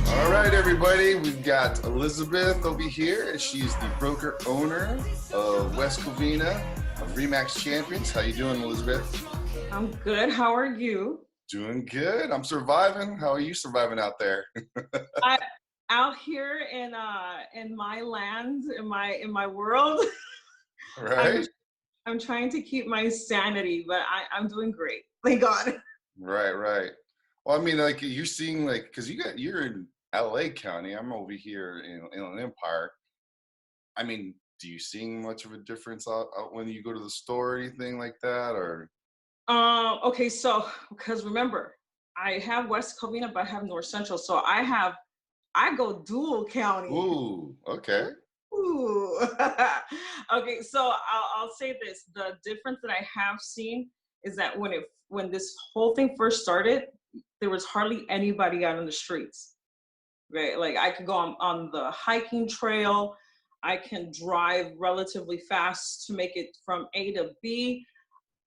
All right, everybody, we've got Elizabeth over here. She's the broker owner of West Covina of Remax Champions. How you doing, Elizabeth? I'm good. How are you? Doing good. I'm surviving. How are you surviving out there? Out here in my land, in my world. Right. I'm trying to keep my sanity, but I'm doing great. Thank God. Right. Well, I mean, like you're seeing, like, because you're in LA County. I'm over here in Empire. I mean, do you seeing much of a difference out when you go to the store or anything like that, or? Okay, so because remember, I have West Covina, but I have North Central, so I go dual county. Ooh, okay. Ooh. Okay, so I'll say this: the difference that I have seen is that when this whole thing first started, there was hardly anybody out on the streets. Right, like I could go on the hiking trail, I can drive relatively fast to make it from A to B.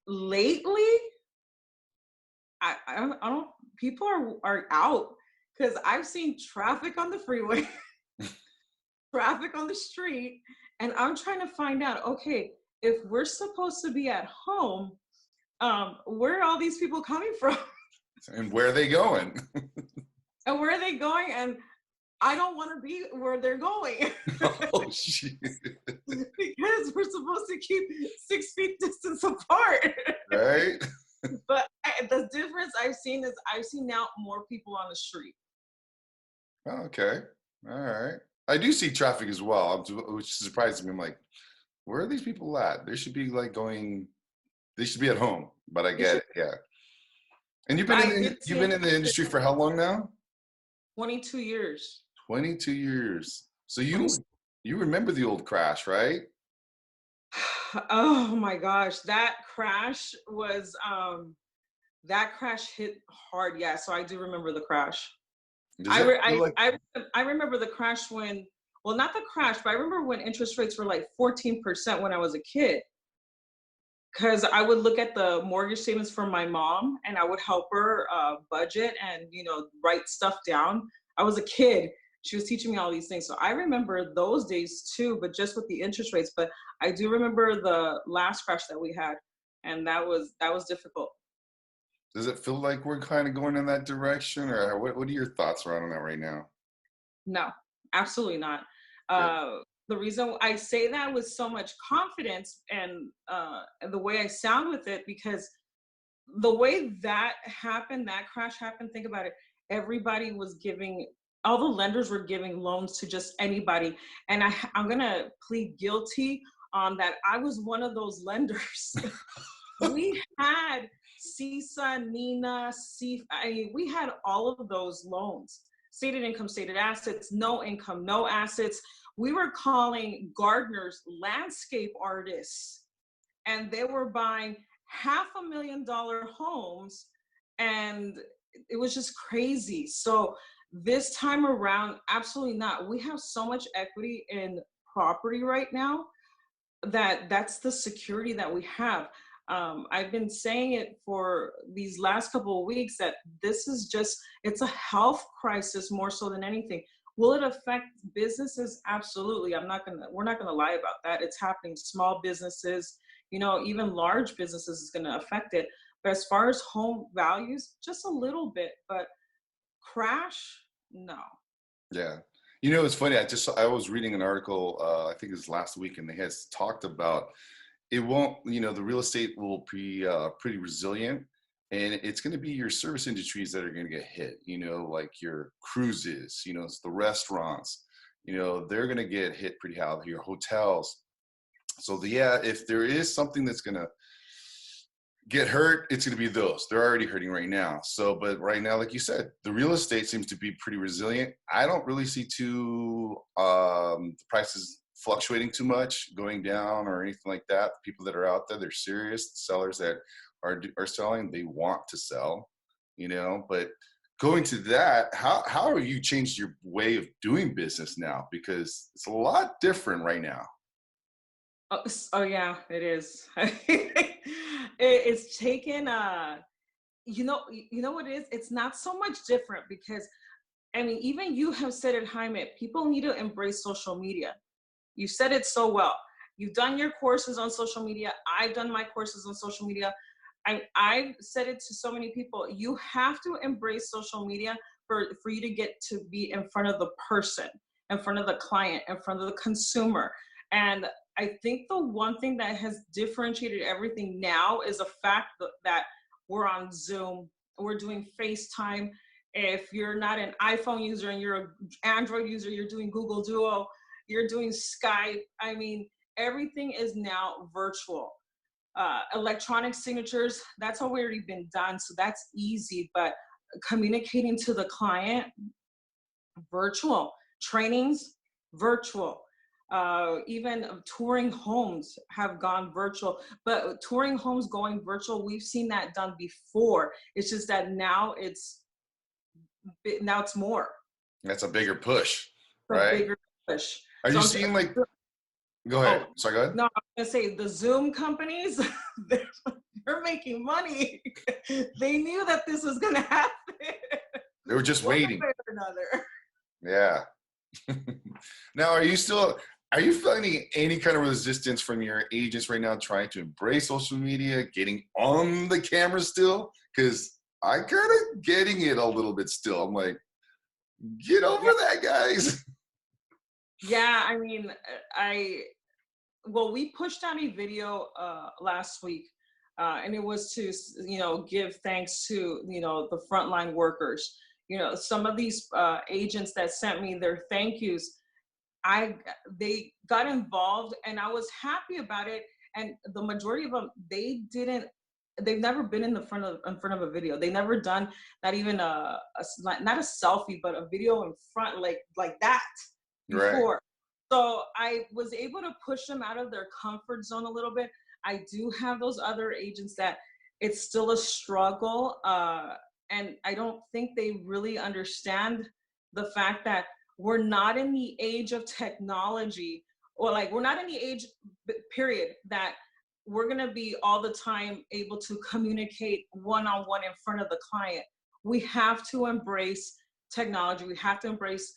Lately, I don't. People are out because I've seen traffic on the freeway, traffic on the street, and I'm trying to find out. Okay, if we're supposed to be at home, where are all these people coming from? And where are they going? And where are they going? And I don't want to be where they're going. Oh, shit. Because we're supposed to keep 6 feet distance apart. Right? But the difference I've seen is I've seen now more people on the street. Oh, okay. All right. I do see traffic as well, which surprises me. I'm like, where are these people at? They should be they should be at home, but I get it. Yeah. And you've been in the industry for how long now? 22 years. 22 years. So you remember the old crash, right? Oh my gosh, that crash hit hard. Yeah, so I do remember the crash. I remember the crash when, well, not the crash, but I remember when interest rates were like 14% when I was a kid. Because I would look at the mortgage statements from my mom and I would help her budget and, write stuff down. I was a kid. She was teaching me all these things. So I remember those days too, but just with the interest rates. But I do remember the last crash that we had, and that was difficult. Does it feel like we're kind of going in that direction, or what are your thoughts around that right now? No, absolutely not. The reason I say that with so much confidence and the way I sound with it, because the way that happened, that crash happened, think about it. Everybody was all the lenders were giving loans to just anybody. And I'm going to plead guilty on that. I was one of those lenders. We had CISA, NINA, we had all of those loans. Stated income, stated assets, no income, no assets. We were calling gardeners landscape artists, and they were buying $500,000 homes, and it was just crazy. So this time around, absolutely not. We have so much equity in property right now that's the security that we have. I've been saying it for these last couple of weeks that this is it's a health crisis more so than anything. Will it affect businesses? Absolutely. We're not gonna lie about that. It's happening. Small businesses, even large businesses is gonna affect it. But as far as home values, just a little bit, but crash, no. Yeah. It's funny. I was reading an article, I think it was last week, and they had talked about it won't, the real estate will be pretty resilient, and it's going to be your service industries that are going to get hit, like your cruises, it's the restaurants, they're going to get hit pretty hard, your hotels. So if there is something that's going to get hurt, it's going to be those. They're already hurting right now. So, but right now, like you said, the real estate seems to be pretty resilient. I don't really see the prices fluctuating too much, going down or anything like that. The people that are out there, they're serious. The sellers that are selling, they want to sell, but going to that, how have you changed your way of doing business now? Because it's a lot different right now. Oh yeah, it is. It's taken, you know what it is? It's not so much different because, I mean, even you have said it, Jaime, people need to embrace social media. You said it so well. You've done your courses on social media. I've done my courses on social media. I've said it to so many people. You have to embrace social media for you to get to be in front of the person, in front of the client, in front of the consumer. And I think the one thing that has differentiated everything now is the fact that we're on Zoom, we're doing FaceTime. If you're not an iPhone user and you're an Android user, you're doing Google Duo, you're doing Skype. I mean, everything is now virtual. Electronic signatures, that's already been done, so that's easy. But communicating to the client, virtual. Trainings, virtual. Even touring homes have gone virtual, but touring homes going virtual, we've seen that done before. It's just that now it's more. That's a bigger push, A right? bigger push. Are So you seeing like, go ahead. Oh, Sorry, go ahead. no, I was gonna say the Zoom companies, they're making money. They knew that this was gonna happen. They were just One waiting. way or another. Yeah. Now, are you finding any kind of resistance from your agents right now trying to embrace social media, getting on the camera still? Because I kind of getting it a little bit still. I'm like, get over that, guys. Yeah, I mean, well, we pushed out a video last week, and it was to, give thanks to, the frontline workers. Some of these agents that sent me their thank yous, they got involved, and I was happy about it. And the majority of them, they've never been in front of a video. They never done not even not a selfie, but a video in front like that before. Right. So I was able to push them out of their comfort zone a little bit. I do have those other agents that it's still a struggle. And I don't think they really understand the fact that we're not in the age of technology, or like we're not in the age period that we're going to be all the time able to communicate one-on-one in front of the client. We have to embrace technology. We have to embrace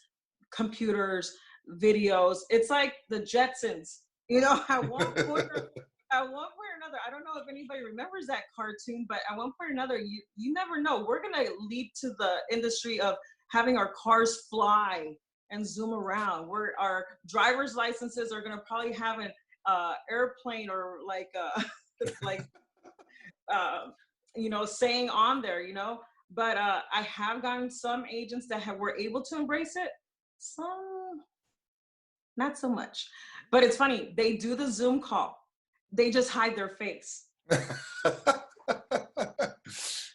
computers, videos. It's like the Jetsons, at one point or another. I don't know if anybody remembers that cartoon, but at one point or another, you never know. We're going to lead to the industry of having our cars fly and zoom around. Our driver's licenses are going to probably have an airplane or like saying on there, but I have gotten some agents that were able to embrace it, some not so much. But it's funny, they do the Zoom call, they just hide their face.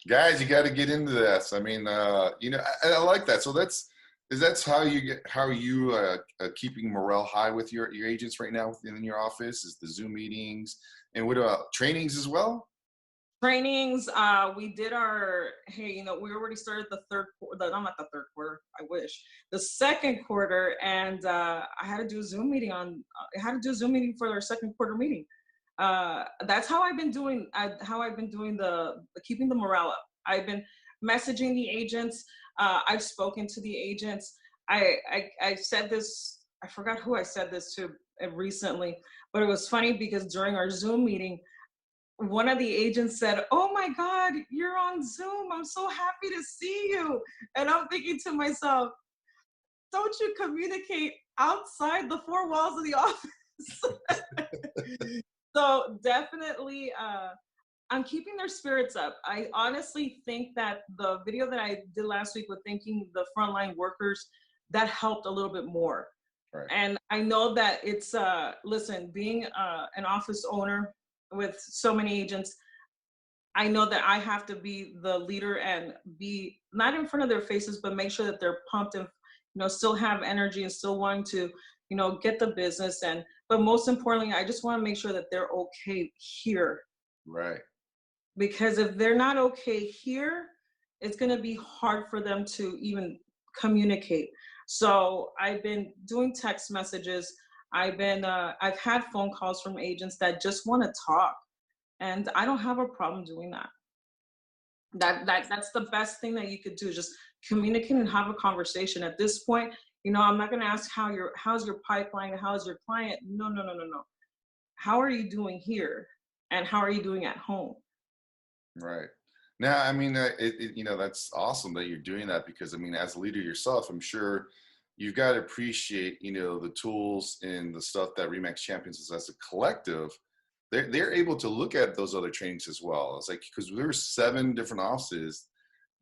Guys, you got to get into this. I mean, I like that. So that's how you keeping morale high with your agents right now within your office, is the Zoom meetings. And what about trainings as well? Trainings, we did we already started the third quarter, not the third quarter, I wish, the second quarter, and I had to do a Zoom meeting for our second quarter meeting. That's how I've been doing, the keeping the morale up. I've been messaging the agents. I've spoken to the agents. I said this, I forgot who I said this to recently, but it was funny because during our Zoom meeting, one of the agents said, "Oh my God, you're on Zoom. I'm so happy to see you." And I'm thinking to myself, don't you communicate outside the four walls of the office? So definitely, I'm keeping their spirits up. I honestly think that the video that I did last week with thanking the frontline workers, that helped a little bit more. Right. And I know that it's, listen, being an office owner with so many agents, I know that I have to be the leader and be not in front of their faces, but make sure that they're pumped and, still have energy and still wanting to, get the business. But most importantly, I just want to make sure that they're okay here. Right. Because if they're not okay here, it's going to be hard for them to even communicate. So I've been doing text messages. I've had phone calls from agents that just want to talk. And I don't have a problem doing that. That's the best thing that you could do. Just communicate and have a conversation. At this point, I'm not gonna ask how's your pipeline, how's your client. No, no, no, no, no. How are you doing here? And how are you doing at home? Right. Now, I mean, that's awesome that you're doing that because, I mean, as a leader yourself, I'm sure you've got to appreciate, the tools and the stuff that Remax Champions is as a collective. They're able to look at those other trainings as well. It's like, because there were 7 different offices,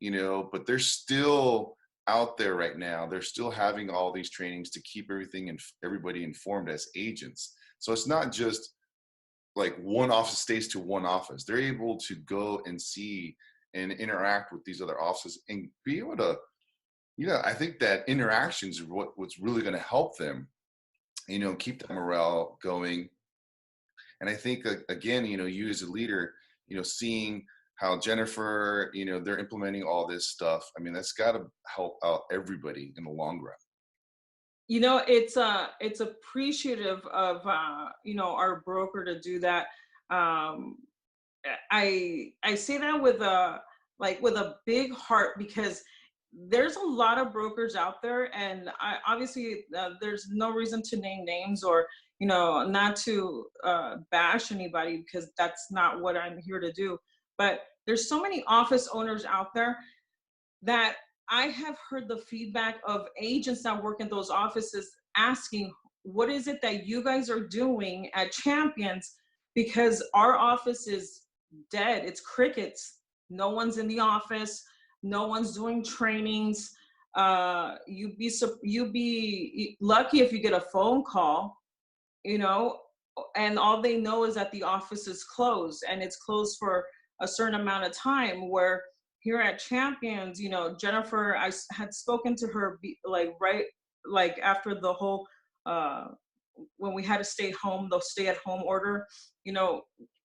but they're still out there right now. They're still having all these trainings to keep everything and everybody informed as agents. So it's not just like one office stays to one office. They're able to go and see and interact with these other offices and be able to, I think that interactions are what's really going to help them, keep the morale going. And I think again, you as a leader, seeing how Jennifer, they're implementing all this stuff. I mean, that's got to help out everybody in the long run. It's appreciative of our broker to do that. Um, I say that with a big heart, because there's a lot of brokers out there, and obviously there's no reason to name names or not to bash anybody, because that's not what I'm here to do. But there's so many office owners out there that I have heard the feedback of agents that work in those offices asking, what is it that you guys are doing at Champions? Because our office is dead. It's crickets. No one's in the office. No one's doing trainings. You'd be lucky if you get a phone call, and all they know is that the office is closed, and it's closed for a certain amount of time. Where here at Champions, Jennifer, had spoken to her right after the whole when we had to stay home, the stay at home order,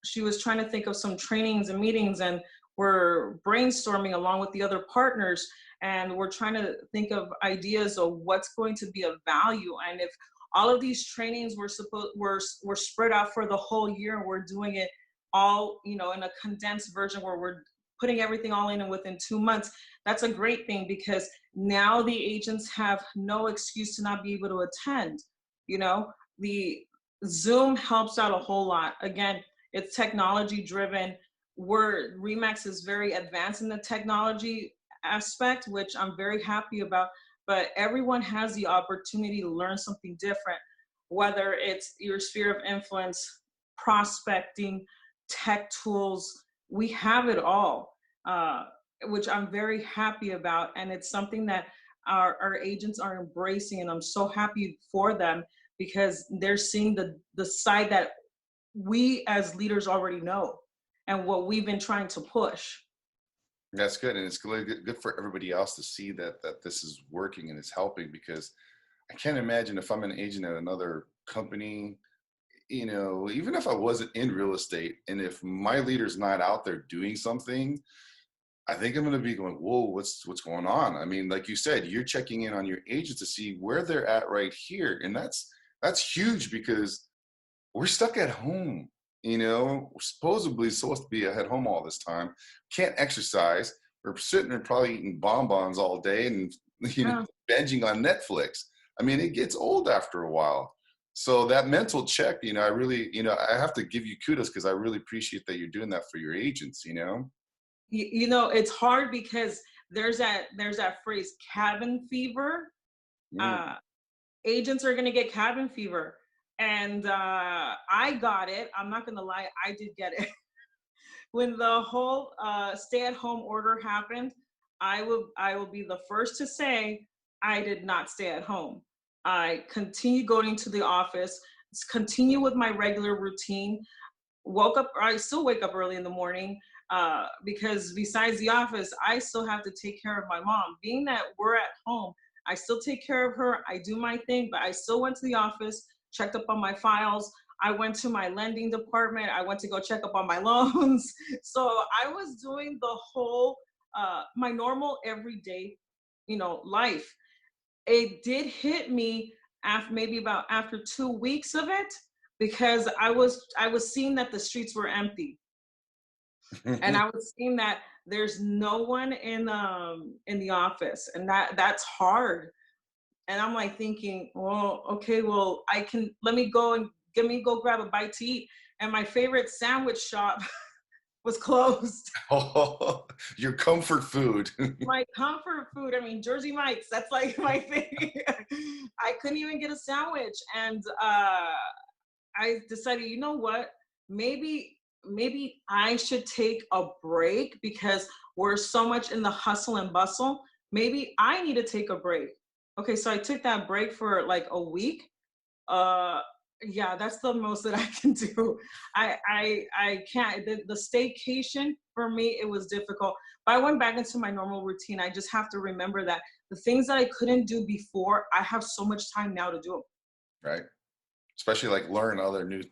she was trying to think of some trainings and meetings, and we're brainstorming along with the other partners, and we're trying to think of ideas of what's going to be of value. And if all of these trainings were spread out for the whole year, and we're doing it all, in a condensed version where we're putting everything all in and within 2 months, that's a great thing, because now the agents have no excuse to not be able to attend. The Zoom helps out a whole lot. Again, it's technology driven. Remax is very advanced in the technology aspect, which I'm very happy about, but everyone has the opportunity to learn something different, whether it's your sphere of influence, prospecting, tech tools. We have it all, which I'm very happy about. And it's something that our agents are embracing. And I'm so happy for them, because they're seeing the side that we as leaders already know and what we've been trying to push. That's good. And it's good for everybody else to see that this is working and it's helping, because I can't imagine if I'm an agent at another company, even if I wasn't in real estate, and if my leader's not out there doing something, I think I'm going to be going, whoa, what's going on? I mean, like you said, you're checking in on your agents to see where they're at right here. And that's huge, because we're stuck at home. We're supposedly supposed to be at home all this time. Can't exercise. We're sitting and probably eating bonbons all day and binging on Netflix. I mean, it gets old after a while. So that mental check, I really, I have to give you kudos, because I really appreciate that you're doing that for your agents. It's hard, because there's that phrase, cabin fever. Agents are going to get cabin fever. And I got it. I'm not going to lie. I did get it. When the whole stay-at-home order happened, I will be the first to say I did not stay at home. I continue going to the office, continue with my regular routine. I still wake up early in the morning, because besides the office, I still have to take care of my mom. Being that we're at home, I still take care of her. I do my thing, but I still went to the office, checked up on my files. I went to my lending department. I went to go check up on my loans. So I was doing the whole, my normal everyday, life. It did hit me after 2 weeks of it, because I was seeing that the streets were empty. And I was seeing that there's no one in the office, and that's hard. And I'm like thinking, well, okay, well, I can let me go and go grab a bite to eat. And my favorite sandwich shop was closed. Oh, your comfort food. My comfort food, I mean, Jersey Mike's, that's like my thing. I couldn't even get a sandwich. And I decided, you know what? Maybe I should take a break because we're so much in the hustle and bustle. Maybe I need to take a break. Okay, so I took that break for like a week. Uh yeah, that's the most that I can do. I can't the staycation for me, it was difficult. But I went back into my normal routine. I just have to remember that the things that I couldn't do before, I have so much time now to do them. Right? Especially like learn other new,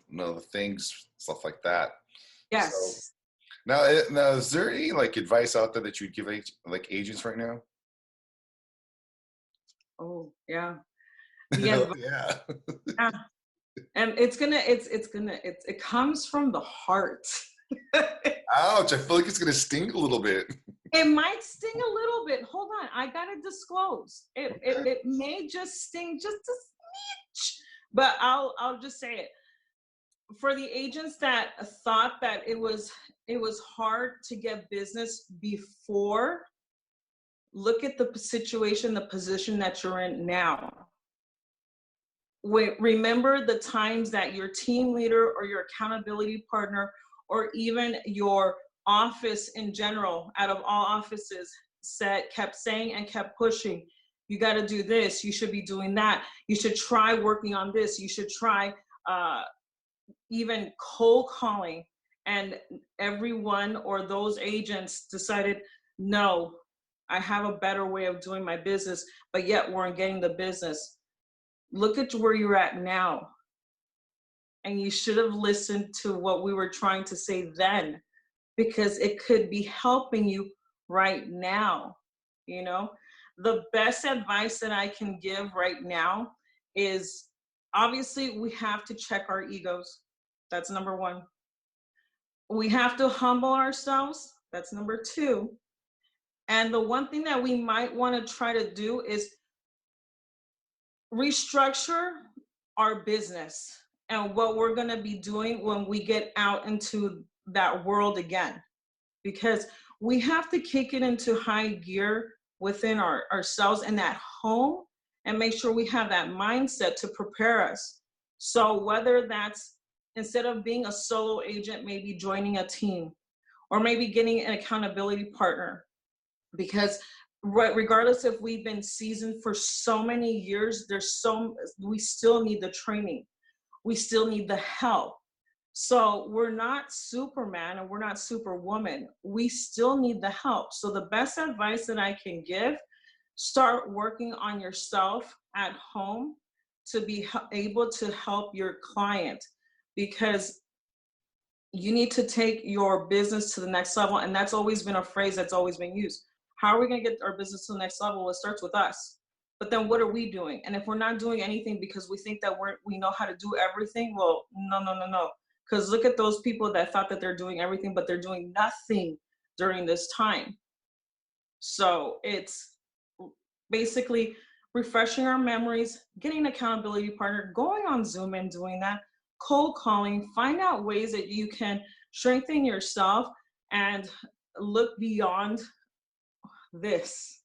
things, stuff like that. So Yes. now, is there any like advice out there that you'd give like agents right now? Oh, yeah. The advice, Yeah. and it comes from the heart. Ouch! I feel like it's gonna sting a little bit. It might sting a little bit. Hold on, I gotta disclose. Okay. It may just sting just a smidge, but I'll just say it. For the agents that thought that it was hard to get business before, look at the situation, the position that you're in now. Remember the times that your team leader or your accountability partner or even your office in general, out of all offices, kept saying and kept pushing, you got to do this, you should be doing that, you should try working on this, you should try uh, even cold calling. And everyone or those agents decided, no, I have a better way of doing my business, but yet weren't getting the business. Look at where you're at now. And you should have listened to what we were trying to say then, because it could be helping you right now. You know, the best advice that I can give right now is, obviously we have to check our egos. That's number one. We have to humble ourselves. That's number two. And the one thing that we might want to try to do is restructure our business and what we're going to be doing when we get out into that world again, because we have to kick it into high gear within ourselves and at home, and make sure we have that mindset to prepare us. So whether that's, instead of being a solo agent, maybe joining a team, or maybe getting an accountability partner, because regardless if we've been seasoned for so many years, we still need the training, we still need the help. So we're not Superman and we're not Superwoman, we still need the help. So the best advice that I can give, start working on yourself at home to be able to help your client, because you need to take your business to the next level. And that's always been a phrase that's always been used. How are we going to get our business to the next level? Well, it starts with us. But then what are we doing? And if we're not doing anything because we think that we know how to do everything, well, no, no, no, no. Because look at those people that thought that they're doing everything, but they're doing nothing during this time. So it's basically refreshing our memories, getting an accountability partner, going on Zoom and doing that, cold calling, find out ways that you can strengthen yourself and look beyond this.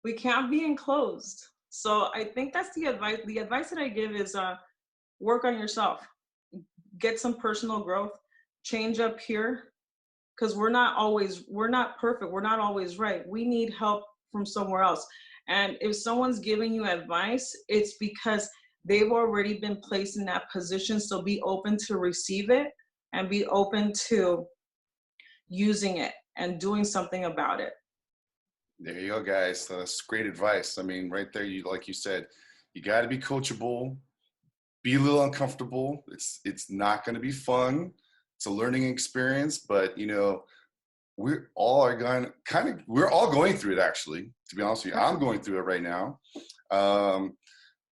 We can't be enclosed. So I think that's the advice. The advice that I give is work on yourself, get some personal growth, change up here, because we're not perfect. We're not always right. We need help from somewhere else. And if someone's giving you advice, it's because they've already been placed in that position. So be open to receive it and be open to using it and doing something about it. There you go, guys. That's great advice. I mean, right there, like you said, you got to be coachable, be a little uncomfortable. It's not going to be fun. It's a learning experience, but we're all we're all going through it, actually. To be honest with you, I'm going through it right now.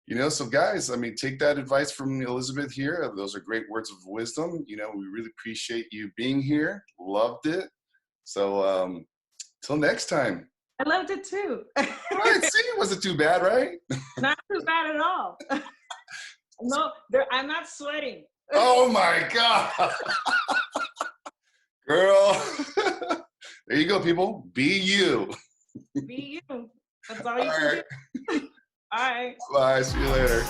You know, so guys, I mean, take that advice from Elizabeth here. Those are great words of wisdom. You know, we really appreciate you being here. Loved it. So till next time. I loved it too. Right, see, it wasn't too bad, right? Not too bad at all. No, I'm not sweating. Oh my God. Girl. There you go, people. Be you. Be you. That's all you can do. All right. Bye. See you later.